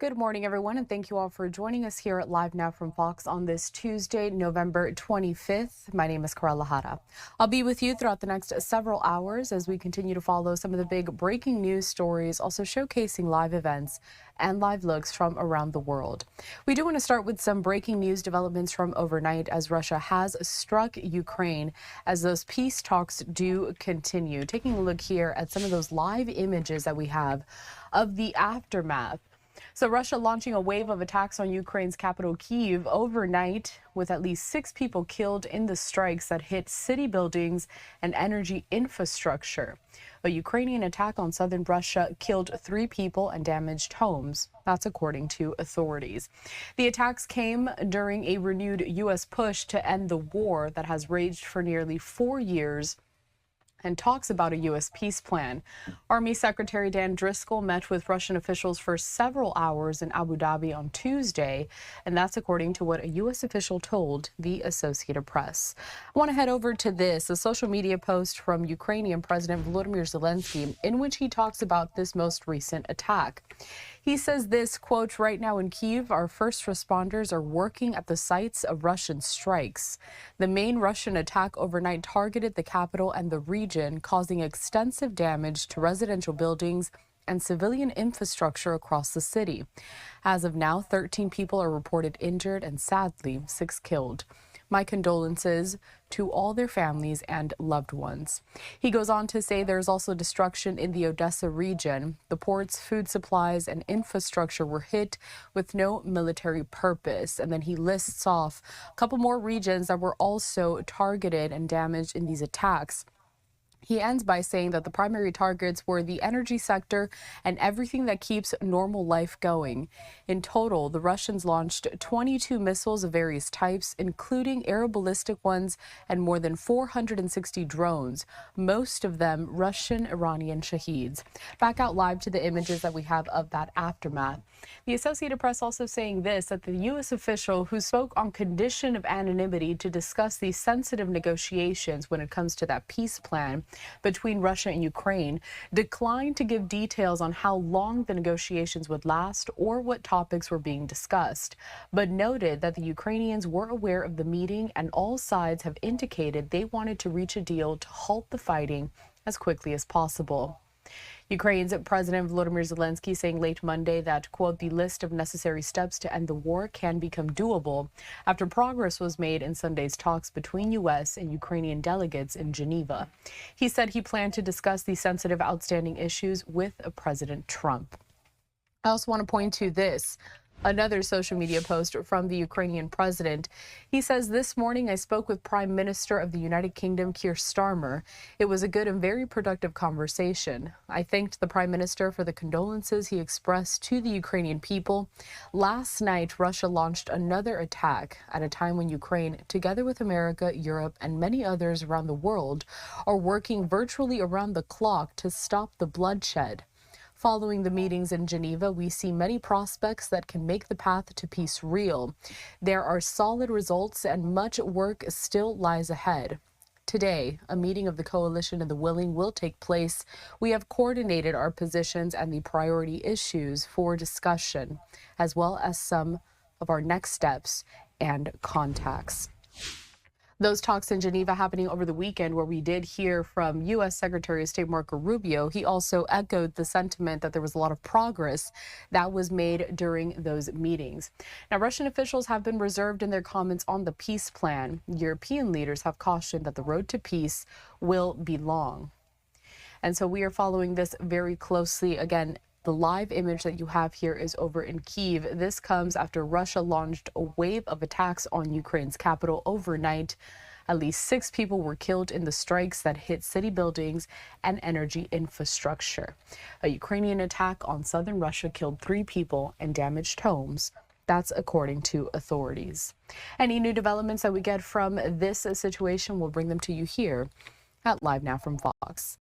Good morning, everyone, and thank you all for joining us here at Live Now from Fox on this Tuesday, November 25th. My name is Karala Hara. I'll be with you throughout the next several hours as we continue to follow some of the big breaking news stories, also showcasing live events and live looks from around the world. We do want to start with some breaking news developments from overnight as Russia has struck Ukraine as those peace talks do continue. Taking a look here at some of those live images that we have of the aftermath. So Russia launching a wave of attacks on Ukraine's capital, Kyiv, overnight, with at least 6 people killed in the strikes that hit city buildings and energy infrastructure. A Ukrainian attack on southern Russia killed 3 people and damaged homes. That's according to authorities. The attacks came during a renewed U.S. push to end the war that has raged for nearly 4 years and talks about a U.S. peace plan. Army Secretary Dan Driscoll met with Russian officials for several hours in Abu Dhabi on Tuesday, and that's according to what a U.S. official told the Associated Press. I want to head over to this, a social media post from Ukrainian President Volodymyr Zelensky, in which he talks about this most recent attack. He says this, quote, "Right now in Kyiv, our first responders are working at the sites of Russian strikes. The main Russian attack overnight targeted the capital and the region, causing extensive damage to residential buildings and civilian infrastructure across the city. As of now, 13 people are reported injured and sadly 6 killed. My condolences to all their families and loved ones." He goes on to say there's also destruction in the Odessa region. The ports, food supplies, and infrastructure were hit with no military purpose. And then he lists off a couple more regions that were also targeted and damaged in these attacks. He ends by saying that the primary targets were the energy sector and everything that keeps normal life going. In total, the Russians launched 22 missiles of various types, including air ballistic ones and more than 460 drones, most of them Russian-Iranian Shaheeds. Back out live to the images that we have of that aftermath. The Associated Press also saying this, that the U.S. official who spoke on condition of anonymity to discuss these sensitive negotiations when it comes to that peace plan between Russia and Ukraine declined to give details on how long the negotiations would last or what topics were being discussed, but noted that the Ukrainians were aware of the meeting and all sides have indicated they wanted to reach a deal to halt the fighting as quickly as possible. Ukraine's President Volodymyr Zelensky saying late Monday that, quote, "the list of necessary steps to end the war can become doable" after progress was made in Sunday's talks between U.S. and Ukrainian delegates in Geneva. He said he planned to discuss these sensitive outstanding issues with President Trump. I also want to point to this. Another social media post from the Ukrainian president. He says, "This morning I spoke with Prime Minister of the United Kingdom, Keir Starmer. It was a good and very productive conversation. I thanked the Prime Minister for the condolences he expressed to the Ukrainian people. Last night, Russia launched another attack at a time when Ukraine, together with America, Europe, and many others around the world, are working virtually around the clock to stop the bloodshed. Following the meetings in Geneva, we see many prospects that can make the path to peace real. There are solid results and much work still lies ahead. Today, a meeting of the Coalition of the Willing will take place. We have coordinated our positions and the priority issues for discussion, as well as some of our next steps and contacts." Those talks in Geneva happening over the weekend, where we did hear from U.S. Secretary of State Marco Rubio. He also echoed the sentiment that there was a lot of progress that was made during those meetings. Now, Russian officials have been reserved in their comments on the peace plan. European leaders have cautioned that the road to peace will be long. And so we are following this very closely. Again, the live image that you have here is over in Kyiv. This comes after Russia launched a wave of attacks on Ukraine's capital overnight. At least 6 people were killed in the strikes that hit city buildings and energy infrastructure. A Ukrainian attack on southern Russia killed 3 people and damaged homes. That's according to authorities. Any new developments that we get from this situation, we'll bring them to you here at Live Now from Fox.